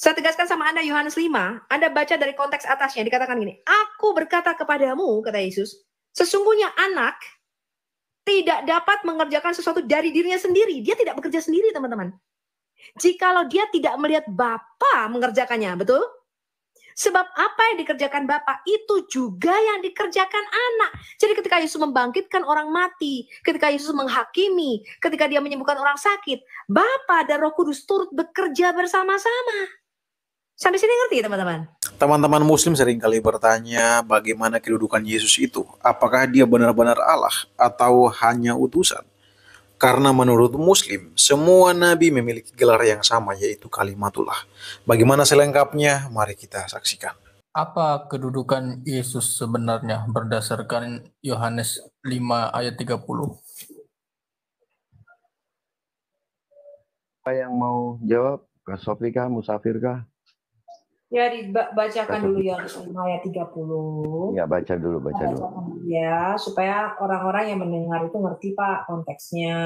Saya tegaskan sama Anda Yohanes 5, Anda baca dari konteks atasnya, dikatakan gini, aku berkata kepadamu, kata Yesus, sesungguhnya anak tidak dapat mengerjakan sesuatu dari dirinya sendiri. Dia tidak bekerja sendiri, teman-teman. Jikalau dia tidak melihat Bapa mengerjakannya, betul? Sebab apa yang dikerjakan Bapa itu juga yang dikerjakan anak. Jadi ketika Yesus membangkitkan orang mati, ketika Yesus menghakimi, ketika dia menyembuhkan orang sakit, Bapa dan Roh Kudus turut bekerja bersama-sama. Sampai sini ngerti teman-teman? Teman-teman muslim seringkali bertanya bagaimana kedudukan Yesus itu. Apakah dia benar-benar Allah atau hanya utusan? Karena menurut muslim, semua nabi memiliki gelar yang sama yaitu kalimatullah. Bagaimana selengkapnya? Mari kita saksikan. Apa kedudukan Yesus sebenarnya berdasarkan Yohanes 5 ayat 30? Apa yang mau jawab? Kak Sofi kah? Musafir kah? Ya, dibacakan dulu ya ayat 30. Ya, baca dulu. Ya, supaya orang-orang yang mendengar itu ngerti Pak konteksnya.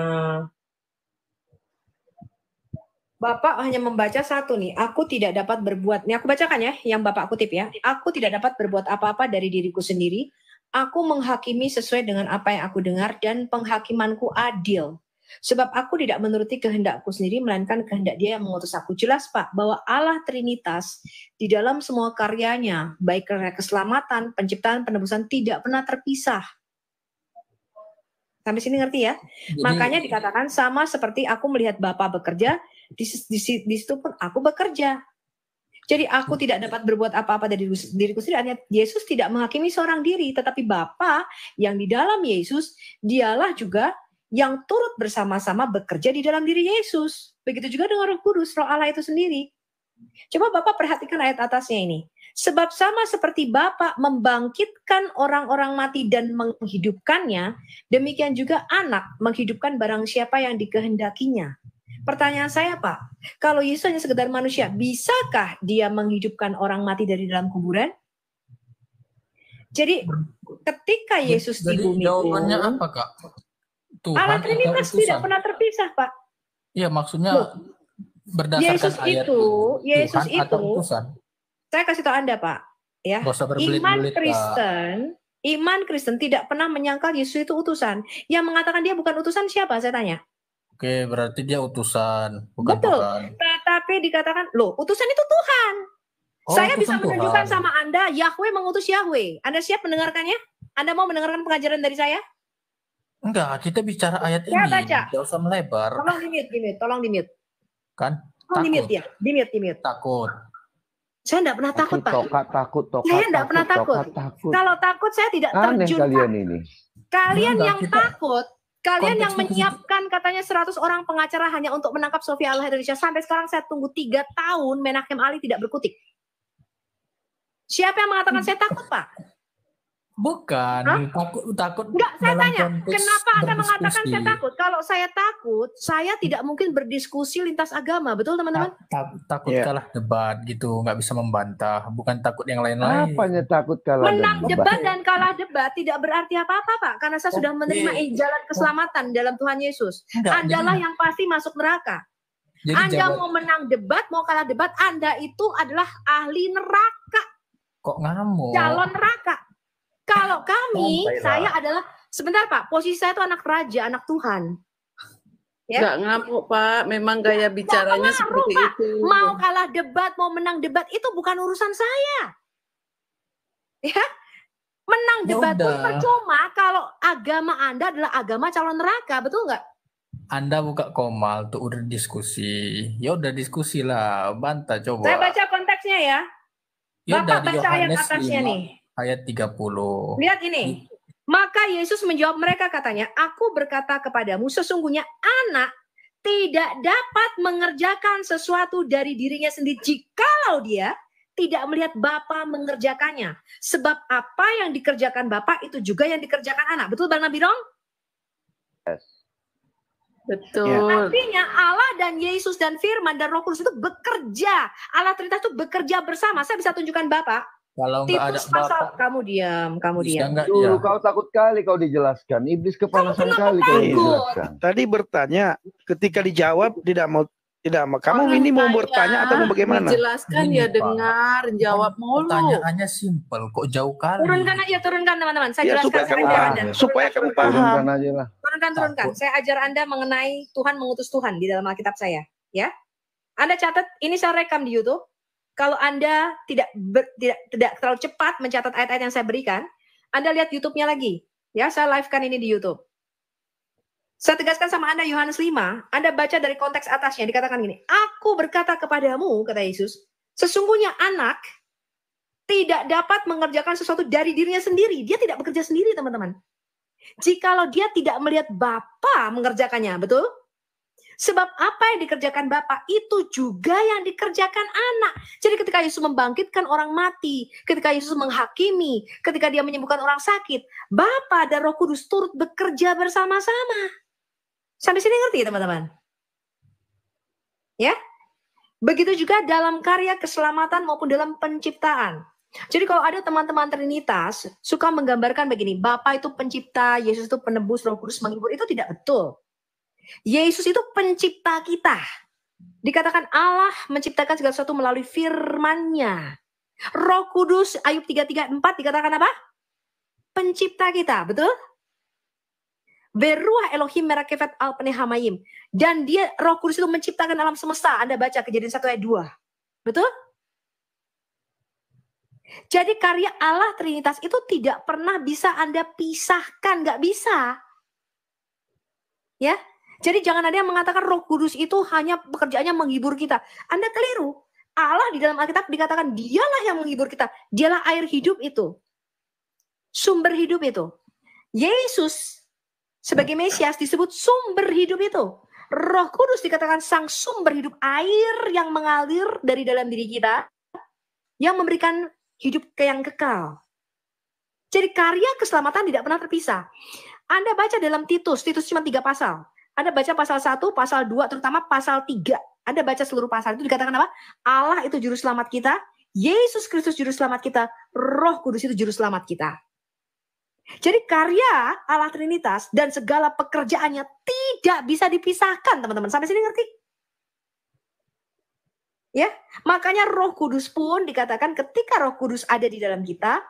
Bapak hanya membaca satu nih, aku tidak dapat berbuat. Ini aku bacakan ya, yang Bapak kutip ya. Aku tidak dapat berbuat apa-apa dari diriku sendiri. Aku menghakimi sesuai dengan apa yang aku dengar dan penghakimanku adil. Sebab aku tidak menuruti kehendakku sendiri, melainkan kehendak Dia yang mengutus aku. Jelas Pak, bahwa Allah Trinitas di dalam semua karyanya, baik karya keselamatan, penciptaan, penebusan, tidak pernah terpisah. Sampai sini ngerti ya? Makanya dikatakan sama seperti aku melihat Bapa bekerja, di situ pun aku bekerja. Jadi aku tidak dapat berbuat apa-apa dari diriku sendiri. Artinya Yesus tidak menghakimi seorang diri, tetapi Bapa yang di dalam Yesus, dialah juga yang turut bersama-sama bekerja di dalam diri Yesus. Begitu juga dengan Roh Kudus, Roh Allah itu sendiri. Coba Bapak perhatikan ayat atasnya ini. Sebab sama seperti Bapa membangkitkan orang-orang mati dan menghidupkannya, demikian juga anak menghidupkan barang siapa yang dikehendakinya. Pertanyaan saya Pak, kalau Yesus hanya sekedar manusia, bisakah dia menghidupkan orang mati dari dalam kuburan? Jadi ketika Yesus di bumi jawabannya apa Kak? Tuhan Allah Trinitas tidak pernah terpisah, Pak. Iya, maksudnya berdasarkan ayat Yesus Tuhan itu, atau utusan. Saya kasih tahu Anda, Pak, ya. Iman Kristen tidak pernah menyangkal Yesus itu utusan. Yang mengatakan dia bukan utusan siapa? Saya tanya. Oke, berarti dia utusan, bukan Betul. Tuhan. Tetapi dikatakan, loh, utusan itu Tuhan. Saya bisa menunjukkan sama Anda, Yahweh mengutus Yahweh. Anda siap mendengarkannya? Anda mau mendengarkan pengajaran dari saya? Enggak, kita bicara ayat ini. Tidak usah melebar. Tolong di mute. Kan? Tolong di mute. Takut. Saya tidak pernah takut, Pak. Takut. Saya tidak pernah takut. Kalau takut saya tidak terjun. Kalian ini. Kalian yang takut, kalian yang menyiapkan katanya 100 orang pengacara hanya untuk menangkap Sofia Allah Indonesia. Sampai sekarang saya tunggu 3 tahun Menachem Ali tidak berkutik. Siapa yang mengatakan saya takut, Pak? Bukan, takut. Enggak, saya tanya, kenapa Anda mengatakan saya takut? Kalau saya takut, saya tidak mungkin berdiskusi lintas agama, betul teman-teman? Takut kalah debat gitu, nggak bisa membantah, bukan takut yang lain-lain. Apanya takut kalah menang debat dan kalah debat tidak berarti apa-apa, Pak, karena saya sudah menerima jalan keselamatan dalam Tuhan Yesus. Andalah yang pasti masuk neraka. Anda mau menang debat, mau kalah debat, Anda itu adalah ahli neraka. Kok ngamuk? Calon neraka. Kalau kami, saya adalah, sebentar Pak, posisi saya itu anak raja, anak Tuhan. Ya? Nggak ngamuk Pak, memang gaya bicaranya seperti Pak. Itu. Mau kalah debat, mau menang debat, itu bukan urusan saya. Ya, menang debat pun percuma kalau agama Anda adalah agama calon neraka, betul nggak? Anda buka Komal tuh udah diskusi, ya udah diskusi lah, bantah coba. Saya baca konteksnya ya. Bapak baca ayat atasnya nih. Ayat 30. Lihat ini. Maka Yesus menjawab mereka katanya, aku berkata kepadamu sesungguhnya anak tidak dapat mengerjakan sesuatu dari dirinya sendiri jikalau dia tidak melihat Bapa mengerjakannya. Sebab apa yang dikerjakan Bapa itu juga yang dikerjakan anak. Betul Bang Nabi Rong? Yes. Betul. Artinya Allah dan Yesus dan Firman dan Roh Kudus itu bekerja. Allah Trinitas itu bekerja bersama. Saya bisa tunjukkan Bapak. Kalau nggak ada Bapak, kamu diam. Dulu kau takut kali kau dijelaskan. Iblis kepanasan kali kau dijelaskan. Tadi bertanya, ketika dijawab tidak mau Tidak, kamu ini mau bertanya atau mau bagaimana? Dijelaskan Gini, ya, Pak. dengar, jawab mulu. Pertanyaannya simpel, kok jauh kali. Turunkan aja, turunkan teman-teman. Saya Ya, jelaskan, supaya saya kamu ajar paham. Anda. Supaya kamu paham. Turunkan aja lah. Turunkan. Saya ajar Anda mengenai Tuhan mengutus Tuhan di dalam Alkitab saya. Ya, Anda catat, ini saya rekam di YouTube. Kalau Anda tidak terlalu cepat mencatat ayat-ayat yang saya berikan, Anda lihat YouTube-nya lagi. Ya, saya live-kan ini di YouTube. Saya tegaskan sama Anda Yohanes 5, Anda baca dari konteks atasnya, dikatakan gini, aku berkata kepadamu, kata Yesus, sesungguhnya anak tidak dapat mengerjakan sesuatu dari dirinya sendiri. Dia tidak bekerja sendiri, teman-teman. Jikalau dia tidak melihat Bapa mengerjakannya, betul? Sebab apa yang dikerjakan Bapa itu juga yang dikerjakan anak. Jadi ketika Yesus membangkitkan orang mati, ketika Yesus menghakimi, ketika dia menyembuhkan orang sakit, Bapa dan Roh Kudus turut bekerja bersama-sama. Sampai sini ngerti teman-teman? Ya? Begitu juga dalam karya keselamatan maupun dalam penciptaan. Jadi kalau ada teman-teman Trinitas suka menggambarkan begini, Bapa itu pencipta, Yesus itu penebus, Roh Kudus menghibur, itu tidak betul. Yesus itu pencipta kita. Dikatakan Allah menciptakan segala sesuatu melalui firman-Nya. Roh Kudus, Ayub 3:3-4 dikatakan apa? Pencipta kita, betul? Beruah Elohim merakefat al pnei hamayim. Dan dia, Roh Kudus itu menciptakan alam semesta. Anda baca Kejadian 1 ayat 2. Betul? Jadi karya Allah Trinitas itu tidak pernah bisa Anda pisahkan. Nggak bisa. Ya. Jadi jangan ada yang mengatakan Roh Kudus itu hanya pekerjaannya menghibur kita. Anda keliru. Allah di dalam Alkitab dikatakan dialah yang menghibur kita. Dialah air hidup itu. Sumber hidup itu. Yesus sebagai Mesias disebut sumber hidup itu. Roh Kudus dikatakan sang sumber hidup, air yang mengalir dari dalam diri kita, yang memberikan hidup yang kekal. Jadi karya keselamatan tidak pernah terpisah. Anda baca dalam Titus cuma 3 pasal. Anda baca pasal 1, pasal 2, terutama pasal 3. Anda baca seluruh pasal itu dikatakan apa? Allah itu juru selamat kita, Yesus Kristus juru selamat kita, Roh Kudus itu juru selamat kita. Jadi karya Allah Trinitas dan segala pekerjaannya tidak bisa dipisahkan, teman-teman. Sampai sini ngerti? Ya, makanya Roh Kudus pun dikatakan ketika Roh Kudus ada di dalam kita,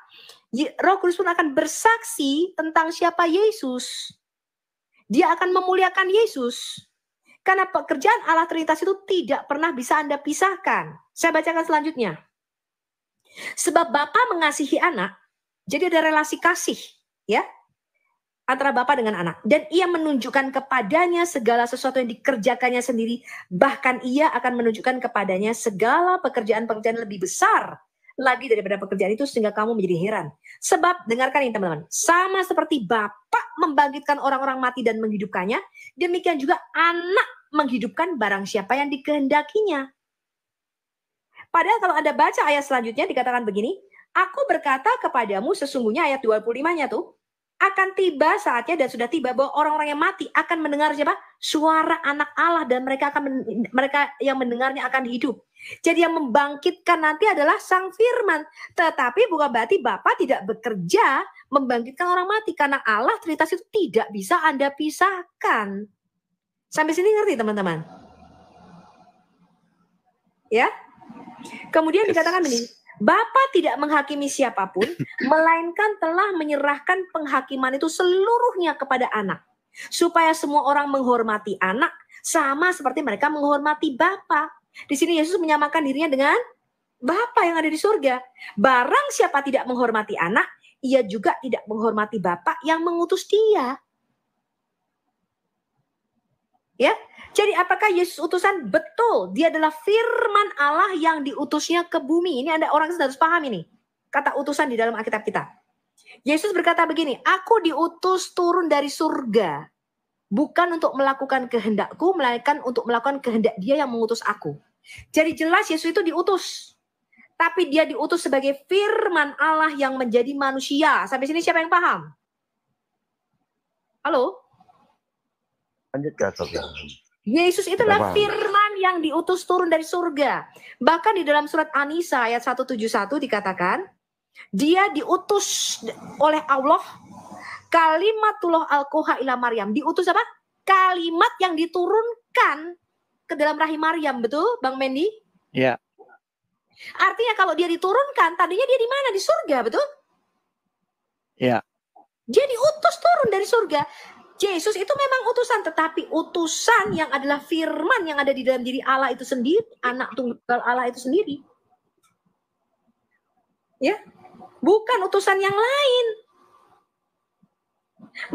Roh Kudus pun akan bersaksi tentang siapa Yesus. Dia akan memuliakan Yesus. Karena pekerjaan Allah Trinitas itu tidak pernah bisa Anda pisahkan. Saya bacakan selanjutnya. Sebab Bapa mengasihi anak, jadi ada relasi kasih. Ya, antara Bapa dengan anak, dan ia menunjukkan kepadanya segala sesuatu yang dikerjakannya sendiri, bahkan ia akan menunjukkan kepadanya segala pekerjaan-pekerjaan lebih besar lagi daripada pekerjaan itu, sehingga kamu menjadi heran. Sebab dengarkan ini teman-teman, sama seperti Bapa membangkitkan orang-orang mati dan menghidupkannya, demikian juga anak menghidupkan barang siapa yang dikehendakinya. Padahal kalau Anda baca ayat selanjutnya dikatakan begini, aku berkata kepadamu sesungguhnya, ayat 25-nya tuh, akan tiba saatnya dan sudah tiba bahwa orang-orang yang mati akan mendengar siapa? Suara anak Allah, dan mereka yang mendengarnya akan hidup. Jadi yang membangkitkan nanti adalah sang firman. Tetapi bukan berarti Bapa tidak bekerja membangkitkan orang mati, karena Allah Trinitas itu tidak bisa Anda pisahkan. Sampai sini ngerti teman-teman? Ya. Kemudian dikatakan begini, Bapa tidak menghakimi siapapun, melainkan telah menyerahkan penghakiman itu seluruhnya kepada anak. Supaya semua orang menghormati anak, sama seperti mereka menghormati Bapa. Di sini Yesus menyamakan dirinya dengan Bapa yang ada di surga. Barang siapa tidak menghormati anak, ia juga tidak menghormati Bapa yang mengutus dia. Ya, jadi apakah Yesus utusan? Betul, dia adalah firman Allah yang diutusnya ke bumi. Ini ada orang yang harus paham ini. Kata utusan di dalam Alkitab kita. Yesus berkata begini, aku diutus turun dari surga. Bukan untuk melakukan kehendakku, melainkan untuk melakukan kehendak dia yang mengutus aku. Jadi jelas Yesus itu diutus. Tapi dia diutus sebagai firman Allah yang menjadi manusia. Sampai sini siapa yang paham? Halo? Lanjutkan, Sofian. Yesus itulah firman yang diutus turun dari surga. Bahkan di dalam surat An-Nisa ayat 171 dikatakan, dia diutus oleh Allah, kalimatullah al-Qoha ila Maryam. Diutus apa? Kalimat yang diturunkan ke dalam rahim Maryam, betul Bang Mendy? Ya. Artinya kalau dia diturunkan, tadinya dia di mana? Di surga, betul? Ya. Dia diutus turun dari surga. Yesus itu memang utusan, tetapi utusan yang adalah firman yang ada di dalam diri Allah itu sendiri, anak tunggal Allah itu sendiri. Ya, bukan utusan yang lain.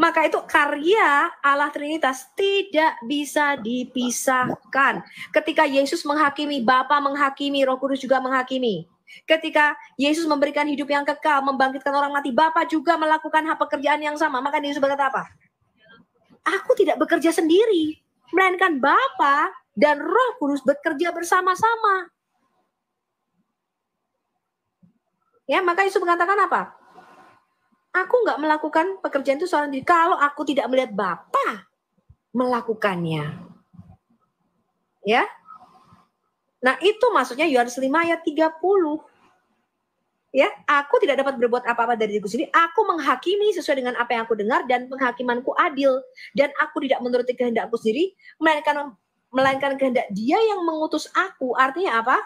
Maka itu karya Allah Trinitas tidak bisa dipisahkan. Ketika Yesus menghakimi, Bapa menghakimi, Roh Kudus juga menghakimi. Ketika Yesus memberikan hidup yang kekal, membangkitkan orang mati, Bapa juga melakukan pekerjaan yang sama. Maka Yesus berkata apa? Aku tidak bekerja sendiri, melainkan Bapa dan Roh Kudus bekerja bersama-sama. Ya, maka Yesus mengatakan apa? Aku nggak melakukan pekerjaan itu seorang diri. Kalau aku tidak melihat Bapa melakukannya. Ya. Nah, itu maksudnya Yohanes 5 ayat 30. Ya, aku tidak dapat berbuat apa-apa dari diriku sendiri. Aku menghakimi sesuai dengan apa yang aku dengar dan penghakimanku adil. Dan aku tidak menuruti kehendakku sendiri, melainkan kehendak Dia yang mengutus aku. Artinya apa?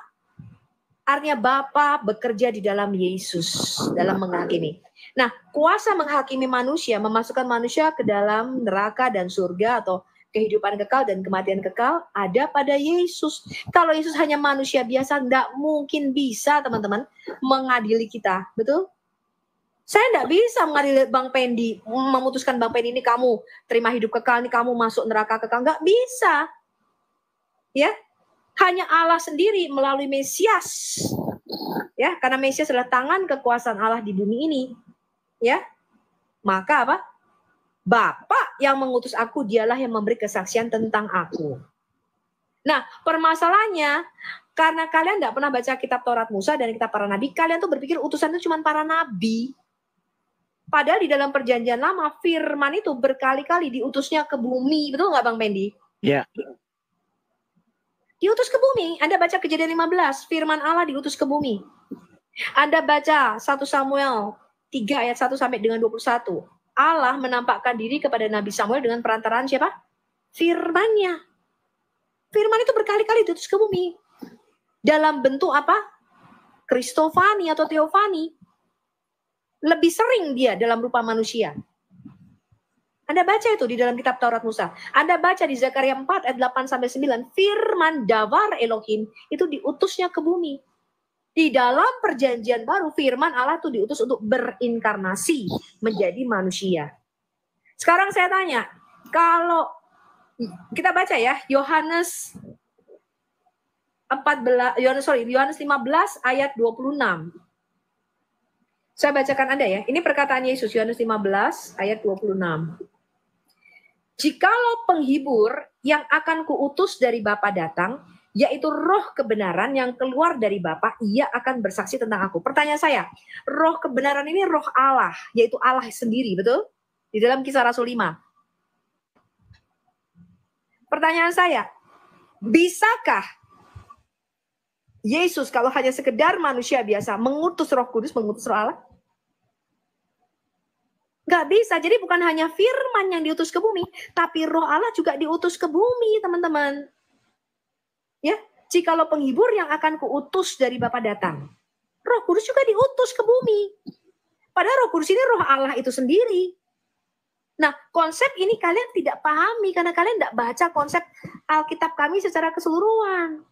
Artinya Bapa bekerja di dalam Yesus dalam menghakimi. Nah, kuasa menghakimi manusia, memasukkan manusia ke dalam neraka dan surga atau kehidupan kekal dan kematian kekal ada pada Yesus. Kalau Yesus hanya manusia biasa, enggak mungkin bisa teman-teman mengadili kita, betul? Saya enggak bisa mengadili Bang Pendi, memutuskan Bang Pendi ini kamu terima hidup kekal, ini kamu masuk neraka kekal, enggak bisa. Ya, hanya Allah sendiri melalui Mesias. Ya, karena Mesias adalah tangan kekuasaan Allah di bumi ini. Ya, maka apa? Bapa yang mengutus aku, dialah yang memberi kesaksian tentang aku. Nah, permasalahannya, karena kalian tidak pernah baca kitab Taurat Musa dan kitab para nabi, kalian tuh berpikir utusan itu cuma para nabi. Padahal di dalam perjanjian lama, firman itu berkali-kali diutusnya ke bumi. Betul nggak Bang Pendi? Ya. Diutus ke bumi. Anda baca Kejadian 15, firman Allah diutus ke bumi. Anda baca 1 Samuel 3 ayat 1 sampai dengan 21. Allah menampakkan diri kepada Nabi Samuel dengan perantaraan siapa? Firman-Nya. Firman itu berkali-kali diutus ke bumi. Dalam bentuk apa? Kristofani atau Teofani. Lebih sering dia dalam rupa manusia. Anda baca itu di dalam kitab Taurat Musa. Anda baca di Zakaria 4 ayat 8 sampai 9. Firman Davar Elohim itu diutusnya ke bumi. Di dalam perjanjian baru, firman Allah itu diutus untuk berinkarnasi menjadi manusia. Sekarang saya tanya, kalau kita baca ya, Yohanes 15 ayat 26. Saya bacakan Anda ya. Ini perkataan Yesus, Yohanes 15 ayat 26. Jikalau penghibur yang akan kuutus dari Bapa datang, yaitu roh kebenaran yang keluar dari Bapa, ia akan bersaksi tentang aku. Pertanyaan saya, roh kebenaran ini roh Allah, yaitu Allah sendiri, betul? Di dalam Kisah Rasul 5. Pertanyaan saya, bisakah Yesus kalau hanya sekedar manusia biasa mengutus Roh Kudus, mengutus Roh Allah? Gak bisa, jadi bukan hanya firman yang diutus ke bumi, tapi Roh Allah juga diutus ke bumi, teman-teman. Ya, jikalau penghibur yang akan kuutus dari Bapa datang, Roh Kudus juga diutus ke bumi. Padahal Roh Kudus ini Roh Allah itu sendiri. Nah, konsep ini kalian tidak pahami karena kalian tidak baca konsep Alkitab kami secara keseluruhan.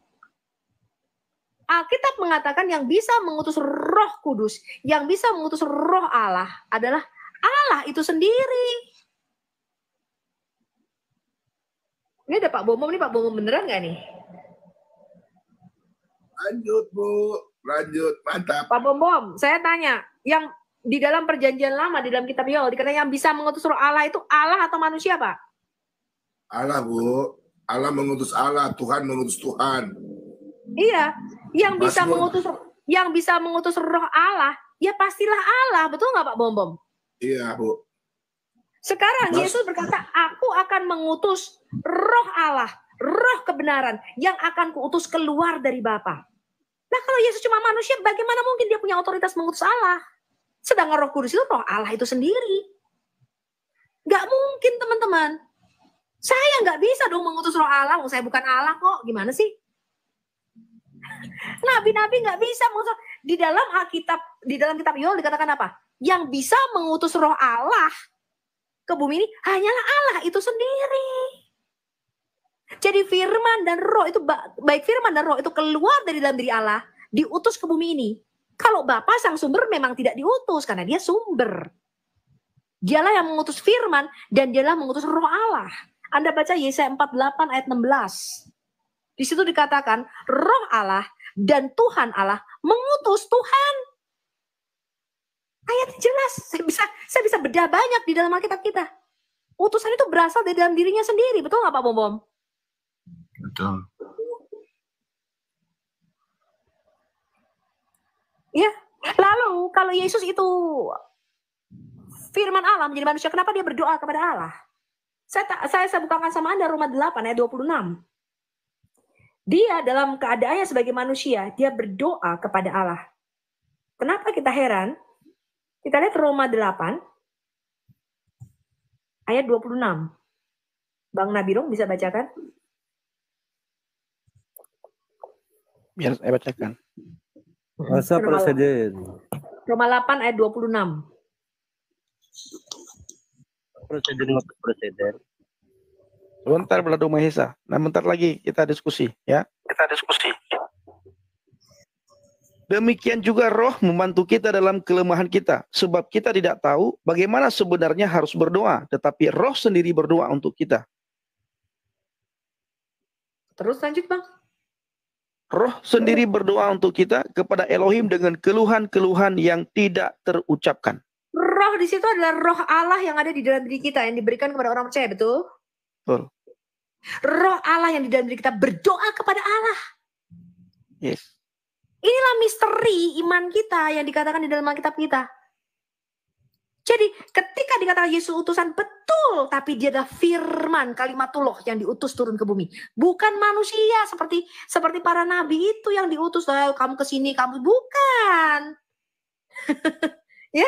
Alkitab mengatakan yang bisa mengutus Roh Kudus, yang bisa mengutus Roh Allah adalah Allah itu sendiri. Ini ada Pak Bomom, ini Pak Bomom beneran nggak nih? Lanjut Bu, lanjut, mantap. Pak Bom, saya tanya, yang di dalam perjanjian lama, di dalam kitab Yoel, dikatakan yang bisa mengutus Roh Allah itu Allah atau manusia, Pak? Allah Bu, Allah mengutus Allah, Tuhan mengutus Tuhan. Iya, yang bisa mengutus Roh Allah, ya pastilah Allah, betul nggak Pak Bom? Iya Bu. Sekarang Yesus berkata, aku akan mengutus Roh Allah, Roh kebenaran yang akan kuutus keluar dari Bapa. Nah kalau Yesus cuma manusia, bagaimana mungkin dia punya otoritas mengutus Allah? Sedangkan Roh Kudus itu Roh Allah itu sendiri. Gak mungkin teman-teman. Saya nggak bisa dong mengutus roh Allah, saya bukan Allah kok. Gimana sih? Nabi-nabi nggak bisa mengutus. Di dalam Alkitab, di dalam kitab Yoel dikatakan apa? Yang bisa mengutus roh Allah ke bumi ini hanyalah Allah itu sendiri. Jadi firman dan roh itu, baik firman dan roh itu keluar dari dalam diri Allah, diutus ke bumi ini. Kalau Bapa sang sumber memang tidak diutus karena dia sumber. Dialah yang mengutus firman dan dialah mengutus roh Allah. Anda baca Yesaya 48 ayat 16. Di situ dikatakan roh Allah dan Tuhan Allah mengutus Tuhan. Ayat jelas, saya bisa bedah banyak di dalam Alkitab kita. Utusan itu berasal dari dalam dirinya sendiri, betul nggak Pak Bom? Betul. Ya, lalu kalau Yesus itu firman Allah menjadi manusia, kenapa dia berdoa kepada Allah? Saya bukakan sama Anda Roma 8 ayat 26. Dia dalam keadaannya sebagai manusia, dia berdoa kepada Allah. Kenapa kita heran? Kita lihat Roma 8 ayat 26. Bang Nabirong bisa bacakan? Biar saya bacakan. Masa presiden. Roma 8 ayat 26. Presiden. Sebentar Belado Mahesa. Nah, bentar lagi kita diskusi ya. Demikian juga roh membantu kita dalam kelemahan kita. Sebab kita tidak tahu bagaimana sebenarnya harus berdoa. Tetapi roh sendiri berdoa untuk kita. Terus lanjut Bang. Roh sendiri berdoa untuk kita kepada Elohim dengan keluhan-keluhan yang tidak terucapkan. Roh di situ adalah roh Allah yang ada di dalam diri kita yang diberikan kepada orang percaya, betul? Betul. Roh Allah yang di dalam diri kita berdoa kepada Allah. Yes. Inilah misteri iman kita yang dikatakan di dalam Alkitab kita. Jadi ketika dikatakan Yesus utusan, betul, tapi dia adalah firman kalimatullah yang diutus turun ke bumi. Bukan manusia seperti para nabi itu yang diutus, kamu kesini, kamu bukan. Ya.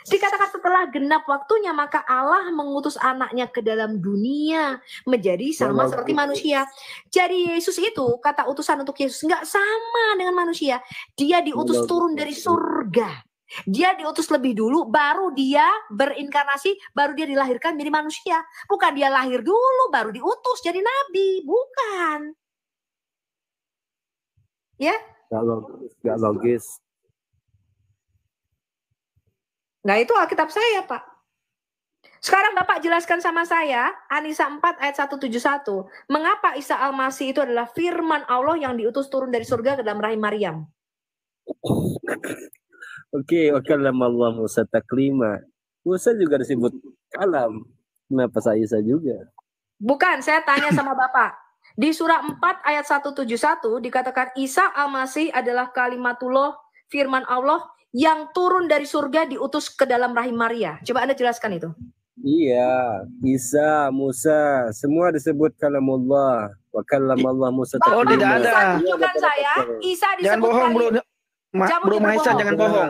Dikatakan setelah genap waktunya maka Allah mengutus anaknya ke dalam dunia menjadi sama seperti manusia. Jadi Yesus itu, kata utusan untuk Yesus nggak sama dengan manusia. Dia diutus turun dari surga. Dia diutus lebih dulu, baru dia berinkarnasi, baru dia dilahirkan menjadi manusia. Bukan dia lahir dulu, baru diutus jadi nabi. Bukan. Ya? Gak logis. Nah itu Alkitab saya Pak. Sekarang Bapak jelaskan sama saya, Anisa 4 ayat 171. Mengapa Isa Al-Masih itu adalah firman Allah yang diutus turun dari surga ke dalam rahim Maryam? Oke, wakalam Allah Musa taklima. Musa juga disebut kalam. Kenapa saya Isa juga? Bukan, saya tanya sama Bapak. Di surah 4 ayat 171 dikatakan Isa Al-Masih adalah kalimatullah, firman Allah yang turun dari surga diutus ke dalam rahim Maria. Coba Anda jelaskan itu. Iya, Isa, Musa, semua disebut kalamullah. Wa kallamallah Musa taklima. Oh, tidak ada. Tunjukkan saya, Isa disebut Jangan bohong, Bro Mahesa, jangan bohong.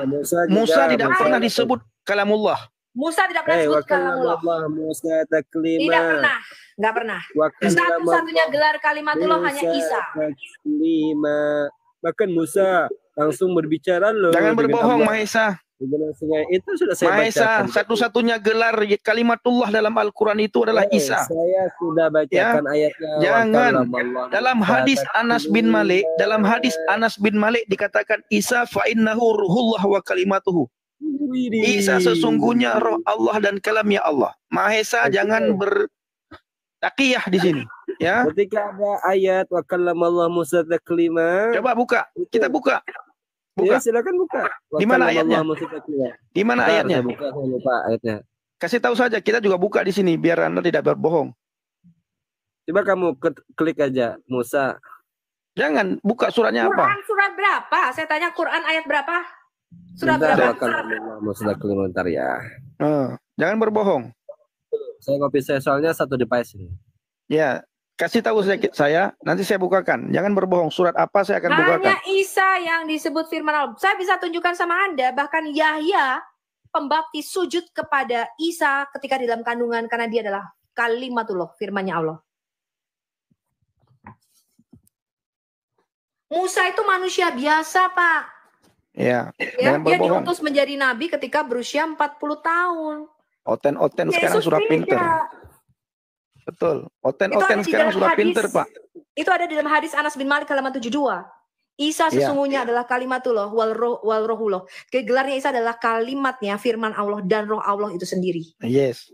Musa tidak pernah disebut kalamullah. Musa tidak pernah disebut kalamullah. Musa taklima. Tidak pernah, nggak pernah. Satu-satunya gelar kalimatullah hanya Isa. Taklima. Bahkan Musa langsung berbicara loh. Jangan berbohong Mahesa. Itu sudah saya Mahesa, bacakan. Satu-satunya gelar kalimatullah dalam Al-Quran itu adalah Isa. Saya sudah bacakan ayatnya. Jangan. Dalam hadis Anas bin Malik dikatakan Isa fa innahu ruhullah wa kalimatuhu. Isa sesungguhnya roh Allah dan kalamnya Allah. Mahesa jangan bertakiyah di sini. Ya. Ketika ada ayat wa kallamallah Musa taklima. Coba buka. Kita buka. Ya, silakan buka. Di mana ayatnya? Di mana ayatnya? Saya buka, saya lupa ayatnya. Kasih tahu saja, kita juga buka di sini biar Anda tidak berbohong. Coba kamu klik aja Musa. Jangan buka suratnya apa? Quran surat berapa? Saya tanya Quran ayat berapa? Surat berapa? Musa taklima bentar ya. Jangan berbohong. Saya copy soalnya satu device ini. Ya. Kasih tahu saya, nanti saya bukakan. Jangan berbohong. Surat apa saya akan bukakan. Hanya Isa yang disebut firman Allah. Saya bisa tunjukkan sama Anda, bahkan Yahya pembaptis sujud kepada Isa ketika di dalam kandungan karena dia adalah kalimatullah, firman-Nya Allah. Musa itu manusia biasa, Pak. Ya, Ya, dengan dia berbohong. diutus menjadi nabi ketika berusia 40 tahun. Oten-oten sekarang Yesus sudah pinter. beda. Betul. Itu ada Oten-oten di sekarang dalam sudah hadis. pinter, Pak. Itu ada di dalam hadis Anas bin Malik halaman 72. Isa Ya. sesungguhnya adalah kalimatullah wal rohullah. Gelarnya Isa adalah kalimatnya, firman Allah dan roh Allah itu sendiri. Yes.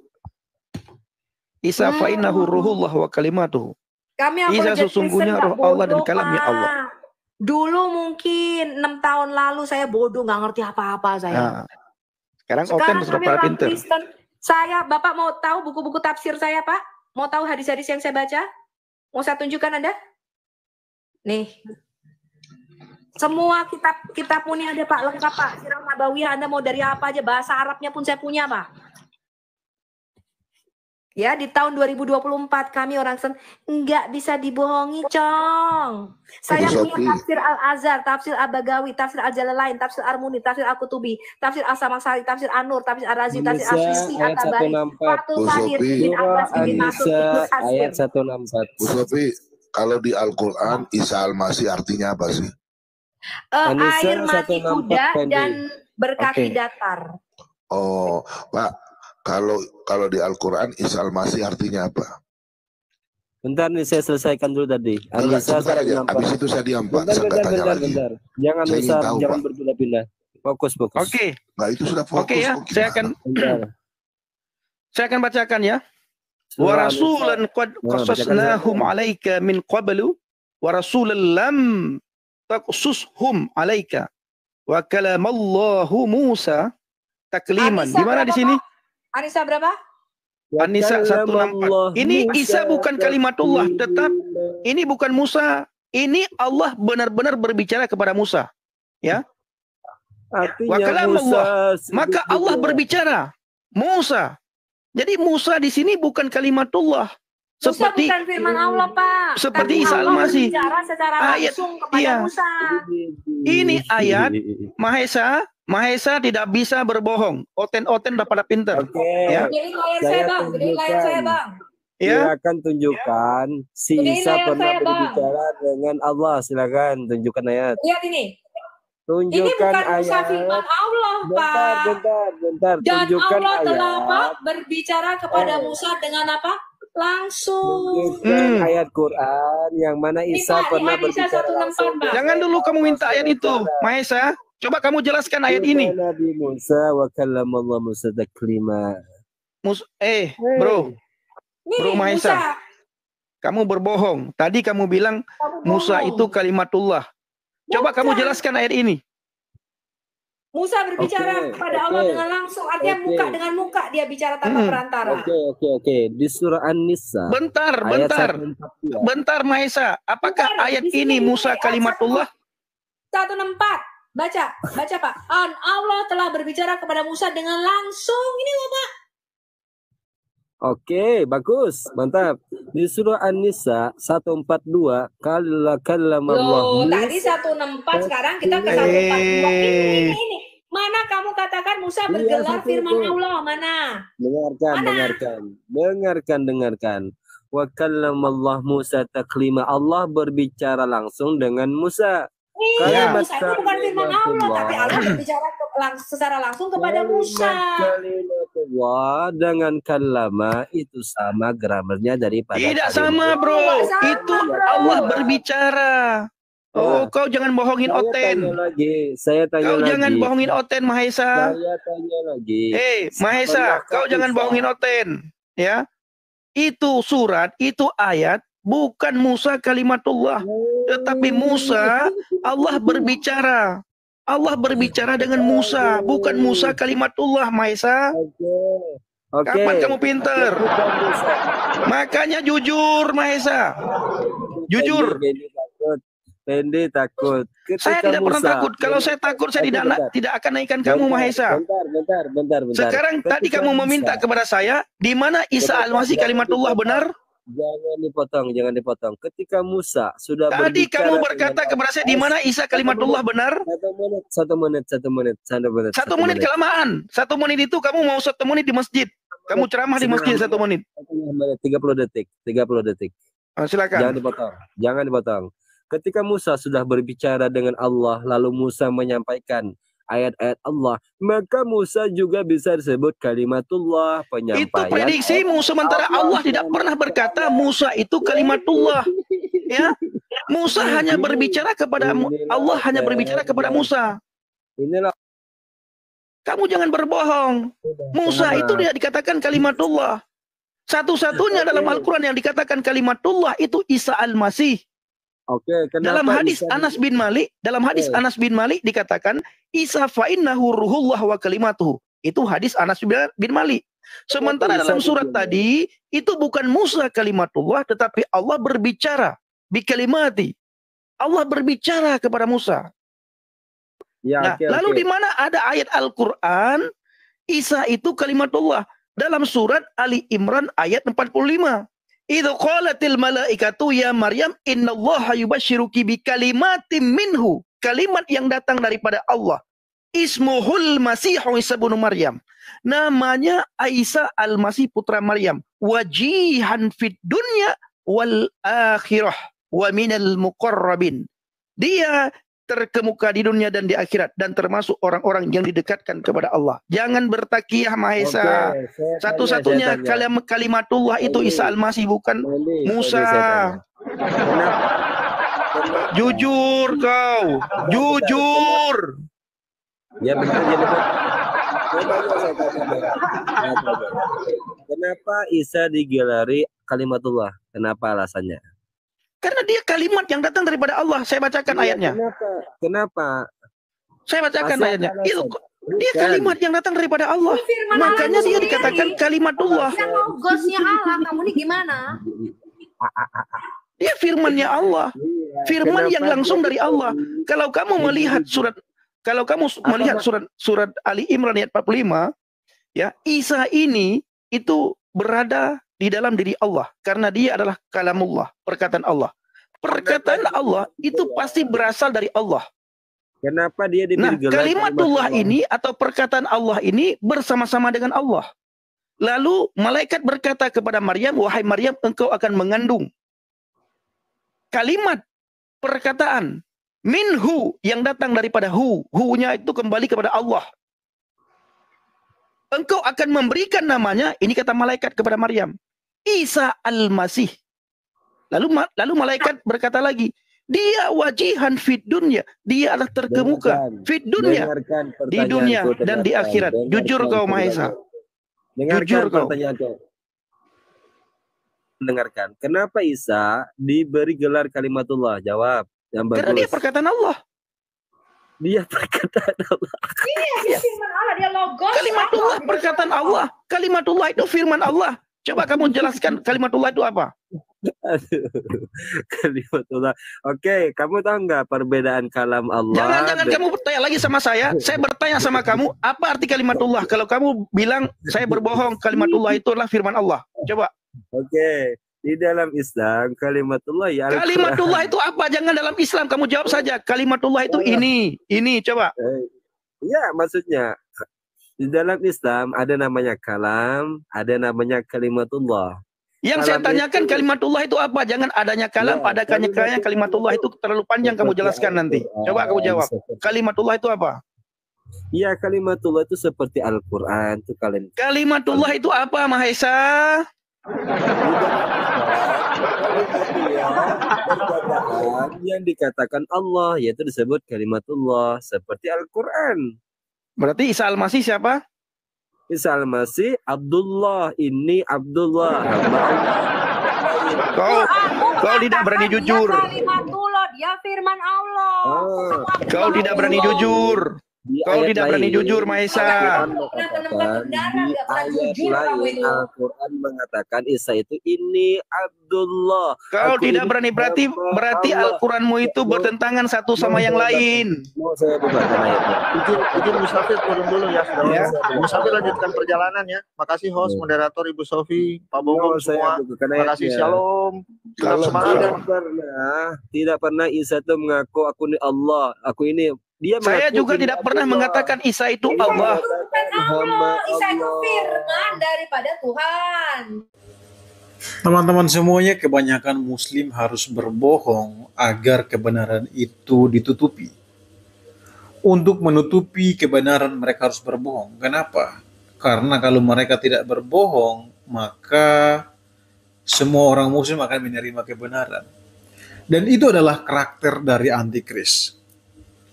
Isa fa'innahu ruhullah wa kalimatuhu. Kami Isa apologet sesungguhnya Kristen roh nggak Allah dan bodoh, kalamnya Pak. Allah. Dulu mungkin 6 tahun lalu saya bodoh, nggak ngerti apa-apa saya. Nah, sekarang oten Sekarang sudah kami pada orang pinter. Kristen. Bapak mau tahu buku-buku tafsir saya, Pak? Mau tahu hadis-hadis yang saya baca? Mau saya tunjukkan Anda? Nih. Semua kitab ini ada, Pak, lengkap, Pak. Sirah Nabawiyah, Anda mau dari apa aja, bahasa Arabnya pun saya punya, Pak. Ya, di tahun 2024 kami orang Kristen nggak bisa dibohongi, Cong. Saya punya tafsir Al-Azhar, tafsir Al-Bagawi, tafsir Al-Jalalain, tafsir Ar-Muni, tafsir Al-Qutubi, tafsir Al-Samaksari, tafsir An-Nur, tafsir Ar-Razi, tafsir Al-Sisi, At-Tabari, Fathul Qadir, Ibn Abbas, Ibn Mas'ud, Ibn Katsir. Ayat 164. Bu Sofi, kalau di Al-Quran Isa Al-Masih artinya apa sih? Air mani 164 kuda pendek. dan berkaki Oke. datar. Oh, Pak, kalau di Al-Quran Isa Al-Masih artinya apa? Bentar nih, saya selesaikan dulu tadi. Enggak, An-Nisa sebentar aja. 164. Habis itu saya diam, Pak. Bentar, Saya nggak tanya lagi. bentar. Jangan Saya ingin besar, tahu, jangan Pak. berpindah-pindah. Fokus. Oke. Nah, itu sudah fokus. Oke ya, kok saya gimana? akan Bentar. bacakan ya. Surah Wa An-Nisa. rasulan qad qasasnahum 'alaika min qablu wa rasulan lam taqsushum 'alaika wa kalamallahu Musa takliman. Anissa Di mana di berapa, sini? Pak? Anissa berapa? An-Nisa 164. Ini Isa bukan kalimatullah, tetap ini bukan Musa. Ini Allah benar-benar berbicara kepada Musa. Ya. Artinya Wa kalamallah. Musa Maka Allah berbicara. Musa. Jadi Musa di sini bukan kalimatullah. Musa Seperti bukan firman Allah, Pak. seperti Tapi Isa Allah Al-Masih. berbicara secara Ayat, langsung kepada iya. Musa. Ini ayat Mahesa tidak bisa berbohong. Oten-oten udah pada pinter. Oke. Ya. Gedein layar Saya saya, Bang. Gedein layar tunjukkan. saya, Bang. Ya. Dia akan tunjukkan si Gedein Isa layar pernah saya, Bang. berbicara dengan Allah. Silakan tunjukkan ayat. Lihat ini. Ini Tunjukkan bukan Musa ayat. firman Allah, Pak. Bentar. Dan Tunjukkan Allah telah ayat. apa? Berbicara kepada Musa dengan apa? Langsung. Tunjukkan ayat Quran yang mana Ini, Isa Pak, di pernah hadis berbicara 164, langsung. Pak. Jangan dulu kamu minta ayat itu, Mahesa. Coba kamu jelaskan ayat ini. Nabi Musa wa kallamallahu Musa taklima. Bro, Nih, Bro Mahesa. Musa. Kamu berbohong. Tadi kamu bilang Kamu Musa bohong. itu kalimatullah. Coba kamu Bukan. jelaskan ayat ini. Musa berbicara Oke, kepada oke. Allah dengan langsung, artinya Oke. muka dengan muka dia bicara tanpa perantara. Oke. Di surah An-Nisa. Bentar. Ayat 142. Bentar Mahesa. Apakah Bentar, ayat di sini, ini Musa ayat kalimatullah? 164. Baca Pak. Allah telah berbicara kepada Musa dengan langsung. Ini loh, Pak. Oke, bagus. Mantap. Di surah An-Nisa 142 kallamallahu Loh, tadi 164, sekarang kita ke 142. Ini. Mana kamu katakan Musa bergelar firman Allah? Mana? Dengarkan. Wa kallamallahu Musa taklima. Allah berbicara langsung dengan Musa. Iya, Musa itu bukan firman Allah, tapi Allah berbicara secara langsung kepada Musa. Kalimatullah dengan kalama itu sama gramernya daripada Tidak kalimat. sama, bro. Nggak sama, Itu bro. Allah berbicara. Oh, kau jangan bohongin Oten. Saya tanya Kau lagi. jangan bohongin Oten, Mahesa. Saya tanya lagi. Mahesa, kau jangan bohongin Oten. Ya. Itu surat, itu ayat bukan Musa kalimatullah. Tetapi Musa, Allah berbicara. Allah berbicara dengan Musa, bukan Musa kalimatullah, Mahesa. Oke. Kapan kamu pinter? Makanya jujur, Mahesa. Jujur. Pendi takut. Saya tidak pernah takut. Kalau saya takut, saya tidak akan naikkan kamu, Mahesa. Bentar. Sekarang tadi kamu meminta kepada saya, di mana Isa Al-Masih kalimatullah benar? Jangan dipotong. Ketika Musa sudah Tadi berbicara kamu berkata kepada saya di mana Isa kalimatullah benar? Satu menit. 1 menit kelamaan. 1 menit itu kamu mau 1 menit di masjid. Kamu ceramah di masjid 1 menit. 30 detik. Silakan. Jangan dipotong. Ketika Musa sudah berbicara dengan Allah, lalu Musa menyampaikan ayat-ayat Allah, maka Musa juga bisa disebut kalimatullah, penyampaian. Itu prediksimu, sementara Allah tidak pernah berkata Musa itu kalimatullah. Ya, Musa hanya berbicara kepada Allah, hanya berbicara kepada Musa. Inilah. Kamu jangan berbohong. Musa itu tidak dikatakan kalimatullah. Satu-satunya dalam Al-Quran yang dikatakan kalimatullah itu Isa Al-Masih. Oke, dalam hadis Anas bin Malik, Anas bin Malik dikatakan Isa fa'innahu ruhullah wa kalimatuhu. Itu hadis Anas bin Malik. Sementara dalam surat tadi itu bukan Musa kalimatullah, tetapi Allah berbicara bi kalimati. Allah berbicara kepada Musa. Ya, lalu di mana ada ayat Al-Quran Isa itu kalimatullah? Dalam surat Ali Imran ayat 45. Idzu qalatil malaikatu ya Maryam innallaha yubashshiruki bi kalimatin minhu. Kalimat yang datang daripada Allah. Ismuhul Masihu Isa bin Maryam. Namanya Isa Al-Masih putra Maryam. Wajihan fid dunya wal akhirah wa minal muqarrabin. Dia terkemuka di dunia dan di akhirat dan termasuk orang-orang yang didekatkan kepada Allah. Jangan bertakiyah Mahesa. Satu-satunya kalimatullah itu Isa Al-Masih, bukan Musa. Jujur kau, jujur. Ya benar. Kenapa Isa digelari kalimatullah? Kenapa alasannya? Karena dia kalimat yang datang daripada Allah. Saya bacakan ayatnya. Kenapa? Saya bacakan ayatnya. Itu dia kalimat yang datang daripada Allah. Makanya dia dikatakan kalimatullah. Logosnya Allah. Kamu ini gimana? Dia firmannya Allah. Firman yang langsung dari Allah. Kalau kamu melihat surat surat Ali Imran ayat 45, ya, Isa ini itu berada di dalam diri Allah karena dia adalah kalamullah, perkataan Allah. Perkataan Allah itu pasti berasal dari Allah. Kenapa dia diberi gelar kalimatullah ini atau perkataan Allah ini bersama-sama dengan Allah. Lalu malaikat berkata kepada Maryam, wahai Maryam, engkau akan mengandung. Kalimat perkataan minhu yang datang daripada hu-nya itu kembali kepada Allah. Engkau akan memberikan namanya, ini kata malaikat kepada Maryam, Isa Al-Masih. Lalu malaikat berkata lagi, dia wajihan fid dunya, dia adalah terkemuka fid dunya, di dunia dan di akhirat. Jujur kau Mahesa. Jujur kau. Dengarkan. Kenapa Isa diberi gelar kalimatullah? Jawab. Karena dia perkataan Allah. Dia perkataan Allah. Iya, firman Allah, dia logos. Kalimatullah perkataan Allah. Kalimatullah itu firman Allah. Coba kamu jelaskan kalimatullah itu apa? Kalimatullah. Oke, kamu tahu nggak perbedaan kalam Allah? Jangan kamu bertanya lagi sama saya. Saya bertanya sama kamu, apa arti kalimatullah? Kalau kamu bilang saya berbohong, kalimatullah itu adalah firman Allah. Coba. Oke. Di dalam Islam kalimatullah ya kalimatullah itu apa? Jangan dalam Islam, kamu jawab saja. Kalimatullah itu ini coba. Ya, maksudnya di dalam Islam ada namanya kalam, ada namanya kalimatullah. Yang saya tanyakan kalimatullah itu apa? Jangan adanya kalam, adanya kalimatullah itu terlalu panjang kamu jelaskan nanti. Coba kamu jawab. Kalimatullah itu apa? Ya, kalimatullah itu seperti Al-Quran itu kalian. Kalimatullah itu apa, Mahesa? Perkataan yang dikatakan Allah yaitu disebut kalimatullah seperti Al-Quran. Berarti Isa Al-Masih siapa? Isa Al-Masih Abdullah, ini Abdullah. Kau tidak berani jujur. Kalimatullah, dia firman Allah. Kau tidak berani jujur. Di Kau ayat tidak berani lain, jujur, Maesa. Al-Quran Pernah mengatakan, menemukan kebenaran, di nggak pernah ayat jujur kamu lain itu. Al-Quran mengatakan Isa itu ini Abdullah. Kau Aku tidak ini berani, berarti hamba Allah. Al-Quranmu itu bertentangan satu Mau sama yang saya baca- lain. Mau saya bukakan ayatnya. Izin Musafir turun dulu ya, sudah Ya. Musafir lanjutkan perjalanan ya. Makasih host, moderator Ibu Sofi, Pak Mau Bogom saya semua. bukakan Makasih, ayatnya. shalom. Tetap Kalau semangat. Tidak pernah Isa itu mengaku aku ini Allah, aku ini. Dia Saya mengaku juga ini tidak pernah Abdullah. mengatakan Isa itu Dia Allah. mengatakan hamba Allah, Isa itu Allah. firman daripada Tuhan. Teman-teman semuanya, kebanyakan muslim harus berbohong agar kebenaran itu ditutupi. Untuk menutupi kebenaran mereka harus berbohong. Kenapa? Karena kalau mereka tidak berbohong, maka semua orang muslim akan menerima kebenaran. Dan itu adalah karakter dari antikris.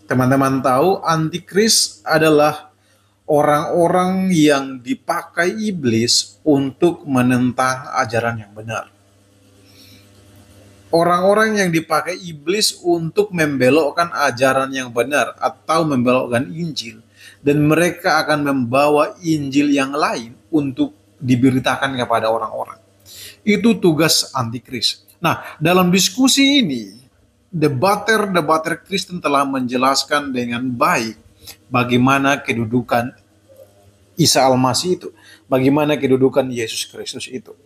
Teman-teman tahu, antikris adalah orang-orang yang dipakai iblis untuk menentang ajaran yang benar. Orang-orang yang dipakai iblis untuk membelokkan ajaran yang benar atau membelokkan Injil. Dan mereka akan membawa Injil yang lain untuk diberitakan kepada orang-orang. Itu tugas antikris. Nah, dalam diskusi ini, debater Kristen telah menjelaskan dengan baik bagaimana kedudukan Isa Al-Masih itu, bagaimana kedudukan Yesus Kristus itu.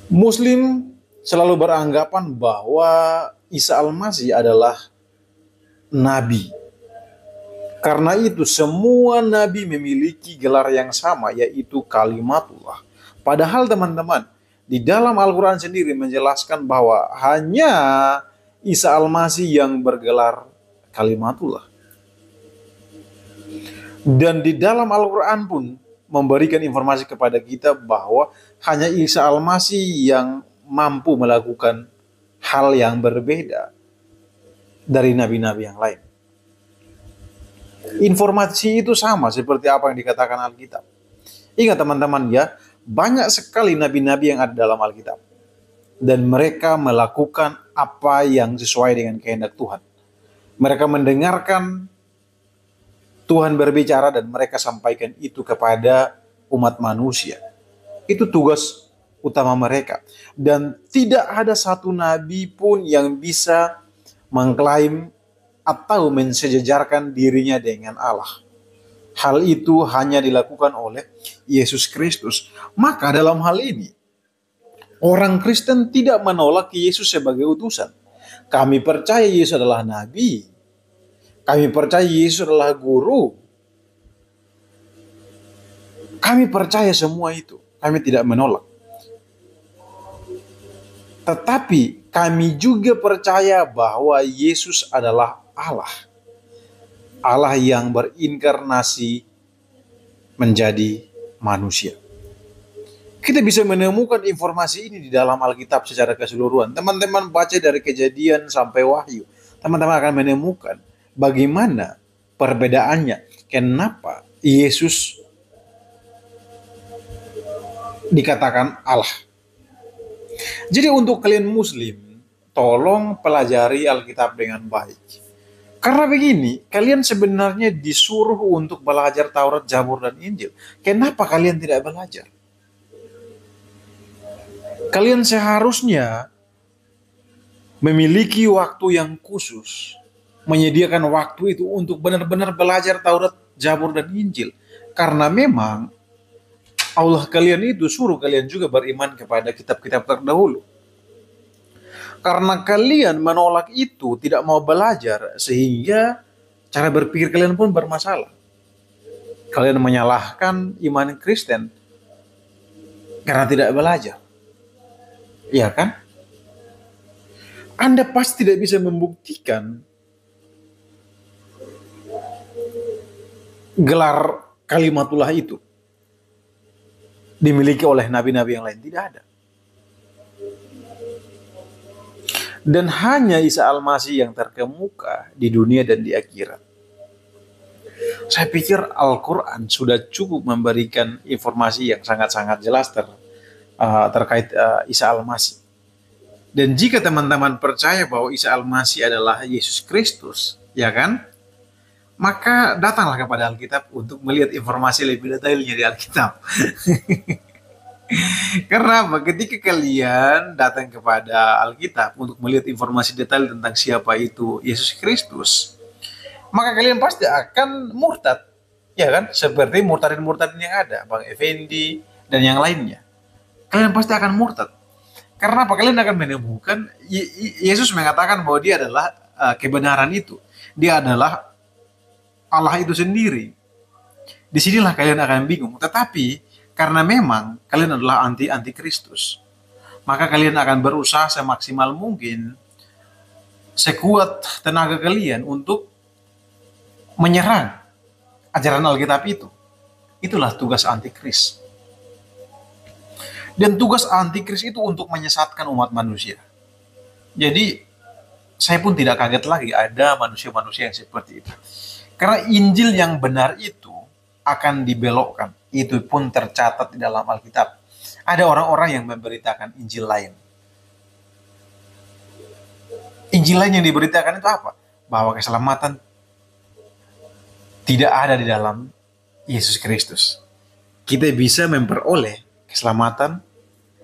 Muslim selalu beranggapan bahwa Isa Al-Masih adalah nabi. Karena itu semua nabi memiliki gelar yang sama, yaitu kalimatullah. Padahal teman-teman, di dalam Al-Quran sendiri menjelaskan bahwa hanya Isa Al-Masih yang bergelar kalimatullah. Dan di dalam Al-Quran pun memberikan informasi kepada kita bahwa hanya Isa Al-Masih yang mampu melakukan hal yang berbeda dari nabi-nabi yang lain. Informasi itu sama seperti apa yang dikatakan Alkitab. Ingat teman-teman ya, banyak sekali nabi-nabi yang ada dalam Alkitab. Dan mereka melakukan apa yang sesuai dengan kehendak Tuhan. Mereka mendengarkan Tuhan berbicara dan mereka sampaikan itu kepada umat manusia. Itu tugas utama mereka. Dan tidak ada satu nabi pun yang bisa mengklaim atau mensejajarkan dirinya dengan Allah. Hal itu hanya dilakukan oleh Yesus Kristus. Maka dalam hal ini, orang Kristen tidak menolak Yesus sebagai utusan. Kami percaya Yesus adalah nabi. Kami percaya Yesus adalah guru. Kami percaya semua itu. Kami tidak menolak. Tetapi kami juga percaya bahwa Yesus adalah Allah. Allah yang berinkarnasi menjadi manusia. Kita bisa menemukan informasi ini di dalam Alkitab secara keseluruhan. Teman-teman baca dari Kejadian sampai Wahyu. Teman-teman akan menemukan bagaimana perbedaannya. Kenapa Yesus dikatakan Allah. Jadi untuk kalian muslim, tolong pelajari Alkitab dengan baik. Karena begini, kalian sebenarnya disuruh untuk belajar Taurat, Zabur, dan Injil. Kenapa kalian tidak belajar? Kalian seharusnya memiliki waktu yang khusus, menyediakan waktu itu untuk benar-benar belajar Taurat, Zabur, dan Injil. Karena memang Allah kalian itu suruh kalian juga beriman kepada kitab-kitab terdahulu. Karena kalian menolak itu, tidak mau belajar, sehingga cara berpikir kalian pun bermasalah. Kalian menyalahkan iman Kristen karena tidak belajar. Iya kan? Anda pasti tidak bisa membuktikan gelar kalimatullah itu dimiliki oleh nabi-nabi yang lain. Tidak ada. Dan hanya Isa Al-Masih yang terkemuka di dunia dan di akhirat. Saya pikir Al-Quran sudah cukup memberikan informasi yang sangat-sangat jelas terkait Isa Al-Masih. Dan jika teman-teman percaya bahwa Isa Al-Masih adalah Yesus Kristus, ya kan? maka datanglah kepada Alkitab untuk melihat informasi lebih detailnya di Alkitab. Karena apa? Ketika kalian datang kepada Alkitab untuk melihat informasi detail tentang siapa itu Yesus Kristus, maka kalian pasti akan murtad, ya kan? Seperti murtadin-murtadin yang ada, Bang Effendi dan yang lainnya. Kalian pasti akan murtad. Karena apa? Kalian akan menemukan Yesus mengatakan bahwa dia adalah kebenaran itu. Dia adalah Allah itu sendiri. Disinilah kalian akan bingung. Tetapi karena memang kalian adalah anti-Kristus, maka kalian akan berusaha semaksimal mungkin, sekuat tenaga kalian untuk menyerang ajaran Alkitab itu. Itulah tugas antikris. Dan tugas antikris itu untuk menyesatkan umat manusia. Jadi saya pun tidak kaget lagi ada manusia-manusia yang seperti itu. Karena Injil yang benar itu akan dibelokkan. Itu pun tercatat di dalam Alkitab. Ada orang-orang yang memberitakan Injil lain. Injil lain yang diberitakan itu apa? Bahwa keselamatan tidak ada di dalam Yesus Kristus. Kita bisa memperoleh keselamatan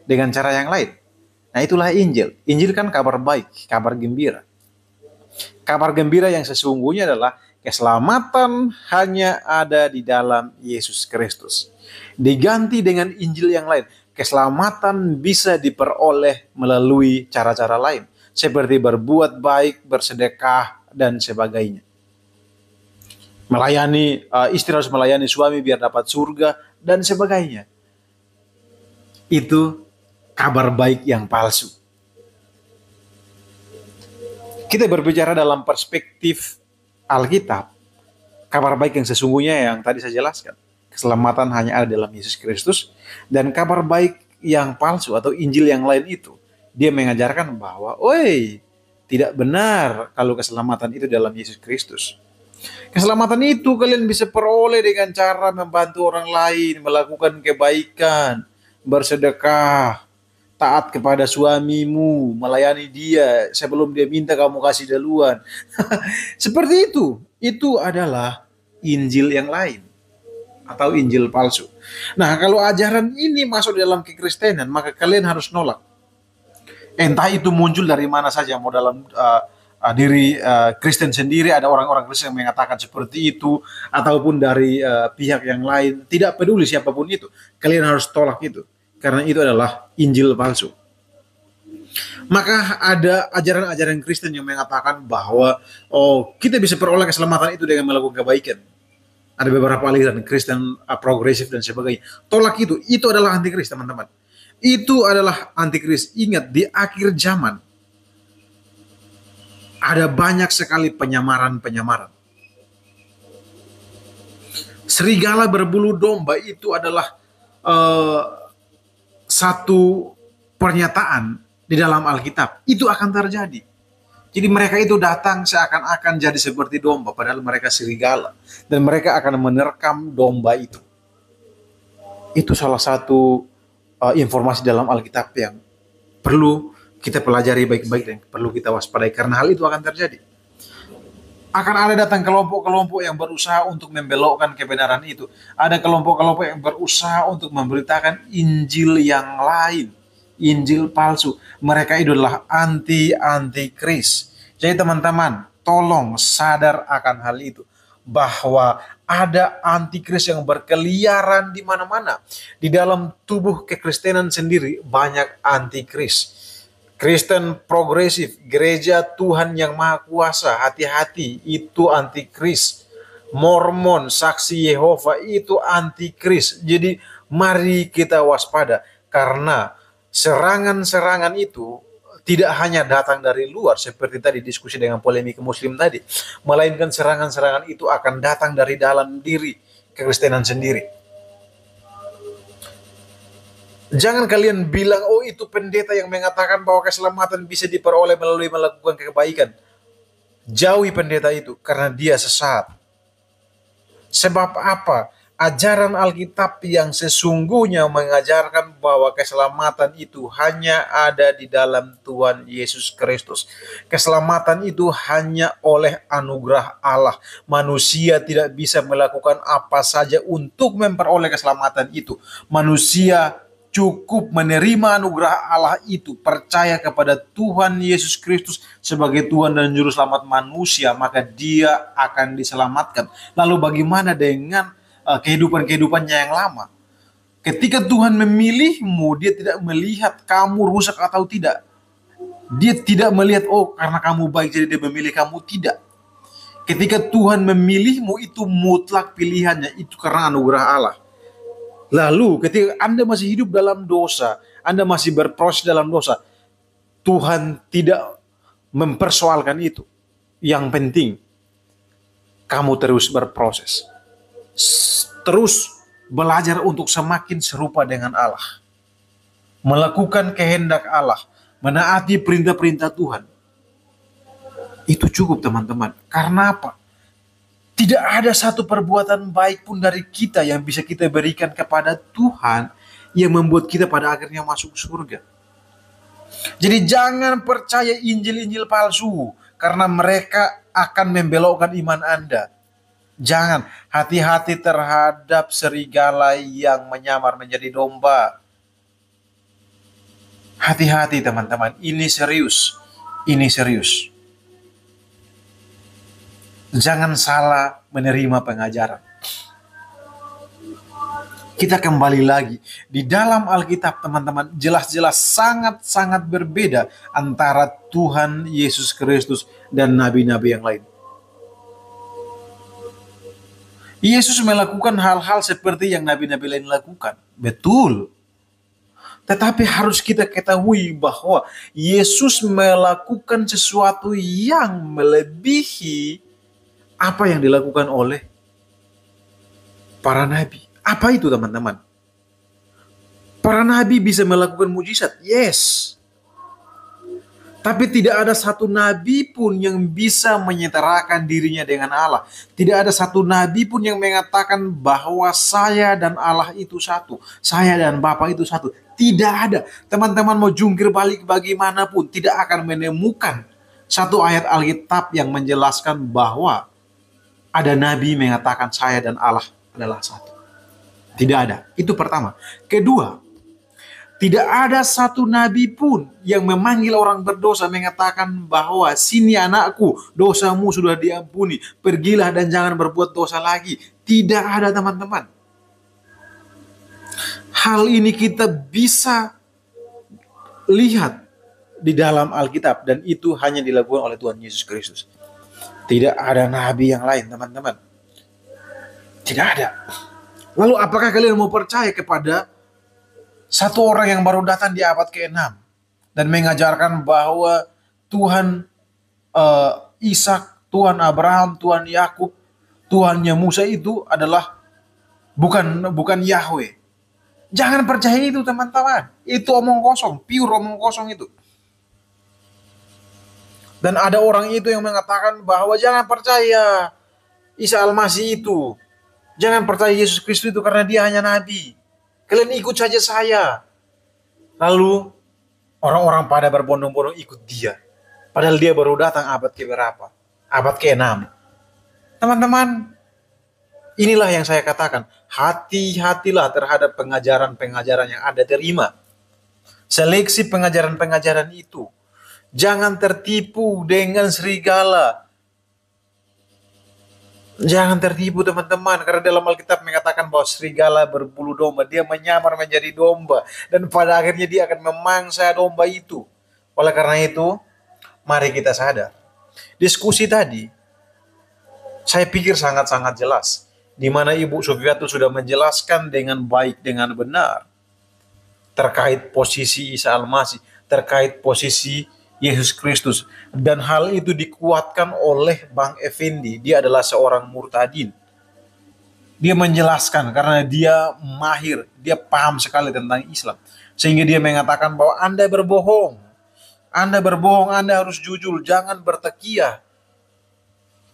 dengan cara yang lain. Nah, itulah Injil. Injil kan kabar baik, kabar gembira. Kabar gembira yang sesungguhnya adalah keselamatan hanya ada di dalam Yesus Kristus. Diganti dengan Injil yang lain. Keselamatan bisa diperoleh melalui cara-cara lain. Seperti berbuat baik, bersedekah, dan sebagainya. Melayani, istri harus melayani suami biar dapat surga, dan sebagainya. Itu kabar baik yang palsu. Kita berbicara dalam perspektif Alkitab, kabar baik yang sesungguhnya yang tadi saya jelaskan. Keselamatan hanya ada dalam Yesus Kristus. Dan kabar baik yang palsu atau Injil yang lain itu, dia mengajarkan bahwa, tidak benar kalau keselamatan itu dalam Yesus Kristus. Keselamatan itu kalian bisa peroleh dengan cara membantu orang lain, melakukan kebaikan, bersedekah, taat kepada suamimu, melayani dia, sebelum dia minta kamu kasih duluan. Seperti itu. Itu adalah Injil yang lain atau Injil palsu. Nah, kalau ajaran ini masuk dalam kekristenan, maka kalian harus nolak. Entah itu muncul dari mana saja, mau dalam diri Kristen sendiri, ada orang-orang Kristen yang mengatakan seperti itu, ataupun dari pihak yang lain, tidak peduli siapapun itu, kalian harus tolak itu. Karena itu adalah Injil palsu. Maka ada ajaran-ajaran Kristen yang mengatakan bahwa kita bisa peroleh keselamatan itu dengan melakukan kebaikan. Ada beberapa aliran Kristen progresif dan sebagainya. Tolak itu. Itu adalah antikris, teman-teman. Itu adalah antikris. Ingat, di akhir zaman ada banyak sekali penyamaran-penyamaran. Serigala berbulu domba itu adalah satu pernyataan di dalam Alkitab. Itu akan terjadi. Jadi mereka itu datang seakan-akan jadi seperti domba, padahal mereka serigala. Dan mereka akan menerkam domba itu. Itu salah satu informasi dalam Alkitab yang perlu kita pelajari baik-baik dan perlu kita waspadai. Karena hal itu akan terjadi. Akan ada datang kelompok-kelompok yang berusaha untuk membelokkan kebenaran itu. Ada kelompok-kelompok yang berusaha untuk memberitakan Injil yang lain. Injil palsu. Mereka itu adalah anti-kris. Jadi teman-teman, tolong sadar akan hal itu. Bahwa ada antikris yang berkeliaran di mana-mana. Di dalam tubuh kekristenan sendiri banyak antikris. Kristen progresif, gereja Tuhan yang Maha Kuasa, hati-hati, itu antikris. Mormon, saksi Yehova, itu antikris. Jadi mari kita waspada, karena serangan-serangan itu tidak hanya datang dari luar, seperti tadi diskusi dengan polemik muslim tadi, melainkan serangan-serangan itu akan datang dari dalam diri kekristenan sendiri. Jangan kalian bilang, itu pendeta yang mengatakan bahwa keselamatan bisa diperoleh melalui melakukan kebaikan. Jauhi pendeta itu, karena dia sesat. Sebab apa? ajaran Alkitab yang sesungguhnya mengajarkan bahwa keselamatan itu hanya ada di dalam Tuhan Yesus Kristus. Keselamatan itu hanya oleh anugerah Allah. Manusia tidak bisa melakukan apa saja untuk memperoleh keselamatan itu. Manusia cukup menerima anugerah Allah itu, percaya kepada Tuhan Yesus Kristus sebagai Tuhan dan Juru Selamat manusia, maka dia akan diselamatkan. Lalu bagaimana dengan kehidupan-kehidupannya yang lama? Ketika Tuhan memilihmu, dia tidak melihat kamu rusak atau tidak. Dia tidak melihat, oh karena kamu baik jadi dia memilih kamu, tidak. Ketika Tuhan memilihmu, itu mutlak pilihannya, itu karena anugerah Allah. Lalu ketika Anda masih hidup dalam dosa, Anda masih berproses dalam dosa, Tuhan tidak mempersoalkan itu. Yang penting kamu terus berproses, terus belajar untuk semakin serupa dengan Allah, melakukan kehendak Allah, menaati perintah-perintah Tuhan. Itu cukup teman-teman. Karena apa? Tidak ada satu perbuatan baik pun dari kita yang bisa kita berikan kepada Tuhan yang membuat kita pada akhirnya masuk surga. Jadi jangan percaya Injil-Injil palsu karena mereka akan membelokkan iman Anda. Jangan, hati-hati terhadap serigala yang menyamar menjadi domba. Hati-hati teman-teman, ini serius. Ini serius. Jangan salah menerima pengajaran. Kita kembali lagi. Di dalam Alkitab teman-teman jelas-jelas sangat-sangat berbeda antara Tuhan Yesus Kristus dan nabi-nabi yang lain. Yesus melakukan hal-hal seperti yang nabi-nabi lain lakukan. Betul. Tetapi harus kita ketahui bahwa Yesus melakukan sesuatu yang melebihi apa yang dilakukan oleh para nabi. Apa itu teman-teman? Para nabi bisa melakukan mujizat, yes. Tapi tidak ada satu nabi pun yang bisa menyetarakan dirinya dengan Allah. Tidak ada satu nabi pun yang mengatakan bahwa saya dan Allah itu satu. Saya dan Bapa itu satu. Tidak ada. Teman-teman mau jungkir balik bagaimanapun, tidak akan menemukan satu ayat Alkitab yang menjelaskan bahwa ada nabi mengatakan saya dan Allah adalah satu. Tidak ada. Itu pertama. Kedua, tidak ada satu nabi pun yang memanggil orang berdosa mengatakan bahwa sini anakku, dosamu sudah diampuni, pergilah dan jangan berbuat dosa lagi. Tidak ada teman-teman. Hal ini kita bisa lihat di dalam Alkitab dan itu hanya dilakukan oleh Tuhan Yesus Kristus. Tidak ada nabi yang lain, teman-teman. Tidak ada. Lalu apakah kalian mau percaya kepada satu orang yang baru datang di abad ke-6 dan mengajarkan bahwa Tuhan Ishak, Tuhan Abraham, Tuhan Yakub, Tuhannya Musa itu adalah bukan Yahweh? Jangan percaya itu teman-teman. Itu omong kosong, pure omong kosong itu. Dan ada orang itu yang mengatakan bahwa jangan percaya Isa Al-Masih itu. Jangan percaya Yesus Kristus itu karena dia hanya nabi. Kalian ikut saja saya. Lalu orang-orang pada berbondong-bondong ikut dia. Padahal dia baru datang abad ke berapa? Abad ke-6. Teman-teman, inilah yang saya katakan. Hati-hatilah terhadap pengajaran-pengajaran yang Anda terima. Seleksi pengajaran-pengajaran itu. Jangan tertipu dengan serigala. Jangan tertipu teman-teman. Karena dalam Alkitab mengatakan bahwa serigala berbulu domba. Dia menyamar menjadi domba. Dan pada akhirnya dia akan memangsa domba itu. Oleh karena itu, mari kita sadar. Diskusi tadi, saya pikir sangat-sangat jelas. Di mana Ibu Sufiatul sudah menjelaskan dengan baik, dengan benar. Terkait posisi Isa Al-Masih. Terkait posisi Yesus Kristus. Dan hal itu dikuatkan oleh Bang Effendi. Dia adalah seorang murtadin. Dia menjelaskan karena dia mahir. Dia paham sekali tentang Islam. Sehingga dia mengatakan bahwa Anda berbohong. Anda berbohong, Anda harus jujur. Jangan bertekiah.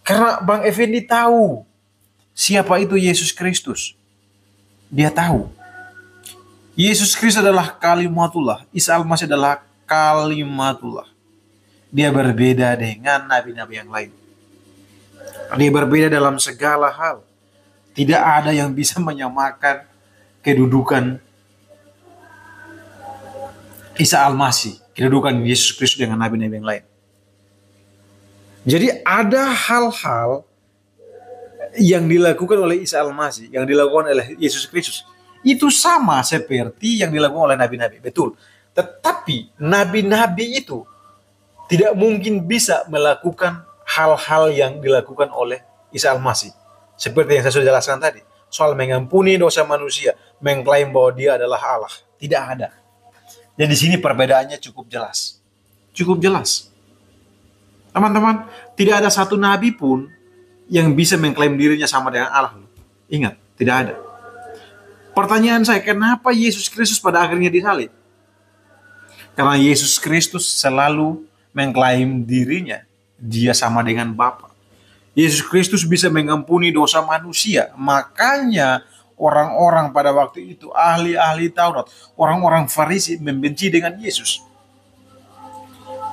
Karena Bang Effendi tahu siapa itu Yesus Kristus. Dia tahu Yesus Kristus adalah kalimatullah, Isa Al-Masih adalah kalimatullah. Dia berbeda dengan nabi-nabi yang lain. Dia berbeda dalam segala hal. Tidak ada yang bisa menyamakan kedudukan Isa Al-Masih, kedudukan Yesus Kristus dengan nabi-nabi yang lain. Jadi ada hal-hal yang dilakukan oleh Isa Al-Masih, yang dilakukan oleh Yesus Kristus, itu sama seperti yang dilakukan oleh nabi-nabi, betul. Tetapi nabi-nabi itu tidak mungkin bisa melakukan hal-hal yang dilakukan oleh Isa Al-Masih. Seperti yang saya sudah jelaskan tadi, soal mengampuni dosa manusia, mengklaim bahwa dia adalah Allah, tidak ada. Dan di sini perbedaannya cukup jelas. Cukup jelas. Teman-teman, tidak ada satu nabi pun yang bisa mengklaim dirinya sama dengan Allah. Ingat, tidak ada. Pertanyaan saya, kenapa Yesus Kristus pada akhirnya disalib? Karena Yesus Kristus selalu mengklaim dirinya, dia sama dengan Bapa. Yesus Kristus bisa mengampuni dosa manusia. Makanya orang-orang pada waktu itu, ahli-ahli Taurat, orang-orang Farisi membenci dengan Yesus.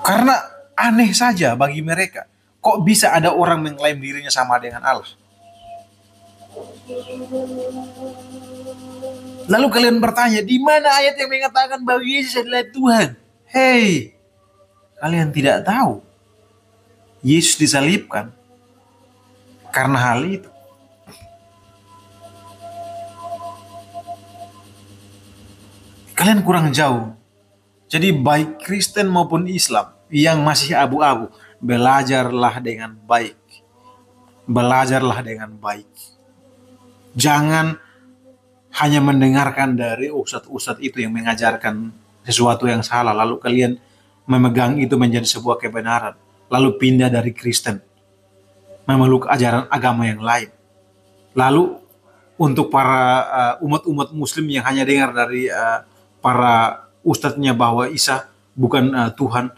Karena aneh saja bagi mereka, kok bisa ada orang mengklaim dirinya sama dengan Allah? Lalu kalian bertanya, di mana ayat yang mengatakan bahwa Yesus adalah Tuhan? Hei, kalian tidak tahu Yesus disalibkan karena hal itu. Kalian kurang jauh. Jadi baik Kristen maupun Islam yang masih abu-abu, belajarlah dengan baik. Belajarlah dengan baik. Jangan hanya mendengarkan dari ustadz-ustadz itu yang mengajarkan sesuatu yang salah, lalu kalian memegang itu menjadi sebuah kebenaran, lalu pindah dari Kristen, memeluk ajaran agama yang lain. Lalu untuk para umat-umat Muslim yang hanya dengar dari para ustadznya bahwa Isa bukan Tuhan,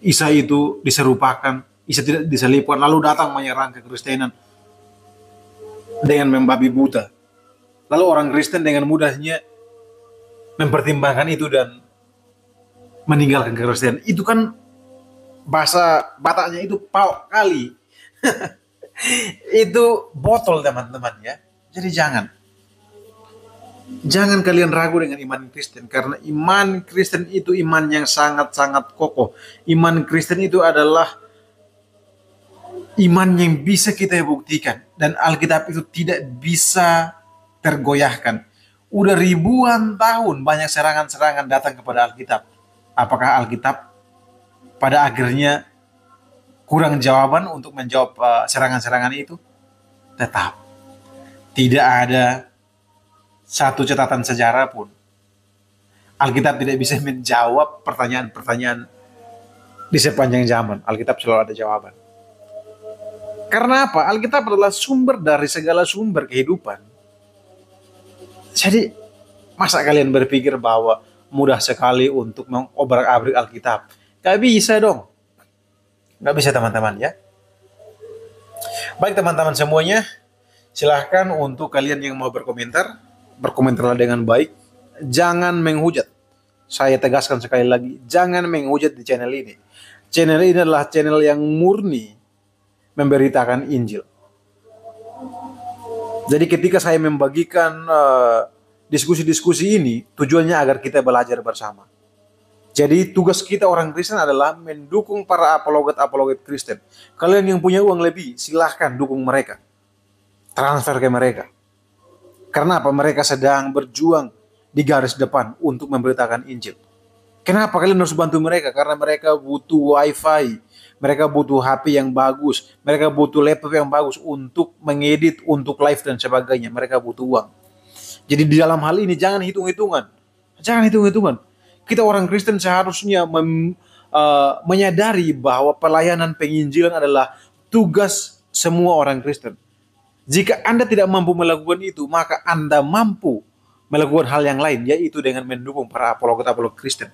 Isa itu diserupakan, Isa tidak disalibkan, lalu datang menyerang kekristenan dengan membabi buta. Lalu orang Kristen dengan mudahnya mempertimbangkan itu dan meninggalkan kekristenan. Itu kan bahasa Bataknya itu pau kali. Itu botol teman-teman ya. Jadi jangan kalian ragu dengan iman Kristen, karena iman Kristen itu iman yang sangat-sangat kokoh. Iman Kristen itu adalah iman yang bisa kita buktikan, dan Alkitab itu tidak bisa tergoyahkan. Udah ribuan tahun banyak serangan-serangan datang kepada Alkitab. Apakah Alkitab pada akhirnya kurang jawaban untuk menjawab serangan-serangan itu? Tetap tidak ada satu catatan sejarah pun Alkitab tidak bisa menjawab pertanyaan-pertanyaan di sepanjang zaman. Alkitab selalu ada jawaban. Karena apa? Alkitab adalah sumber dari segala sumber kehidupan. Jadi masa kalian berpikir bahwa mudah sekali untuk mengobrak-abrik Alkitab? Gak bisa dong. Gak bisa teman-teman ya. Baik teman-teman semuanya, silahkan untuk kalian yang mau berkomentar, berkomentarlah dengan baik. Jangan menghujat. Saya tegaskan sekali lagi, jangan menghujat di channel ini. Channel ini adalah channel yang murni memberitakan Injil. Jadi ketika saya membagikan diskusi-diskusi ini, tujuannya agar kita belajar bersama. Jadi tugas kita orang Kristen adalah mendukung para apologet-apologet Kristen. Kalian yang punya uang lebih, silahkan dukung mereka. Transfer ke mereka. Karena apa? Mereka sedang berjuang di garis depan untuk memberitakan Injil. Kenapa kalian harus bantu mereka? Karena mereka butuh wifi, mereka butuh HP yang bagus, mereka butuh laptop yang bagus untuk mengedit, untuk live dan sebagainya. Mereka butuh uang. Jadi di dalam hal ini jangan hitung-hitungan. Jangan hitung-hitungan. Kita orang Kristen seharusnya menyadari bahwa pelayanan penginjilan adalah tugas semua orang Kristen. Jika Anda tidak mampu melakukan itu, maka Anda mampu melakukan hal yang lain, yaitu dengan mendukung para apologet-apologet Kristen.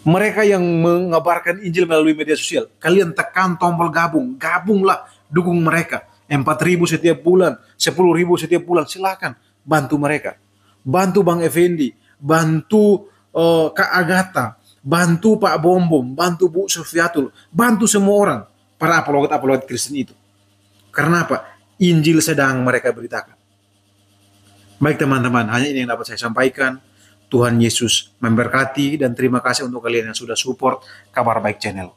Mereka yang mengabarkan Injil melalui media sosial, kalian tekan tombol gabung, gabunglah, dukung mereka. 4.000 setiap bulan, 10.000 setiap bulan, silakan bantu mereka. Bantu Bang Effendi, bantu Kak Agatha, bantu Pak Bombom, bantu Bu Sufiatul, bantu semua orang, para apologet Kristen itu. Karena apa? Injil sedang mereka beritakan. Baik teman-teman, hanya ini yang dapat saya sampaikan. Tuhan Yesus memberkati dan terima kasih untuk kalian yang sudah support Kabar Baik Channel.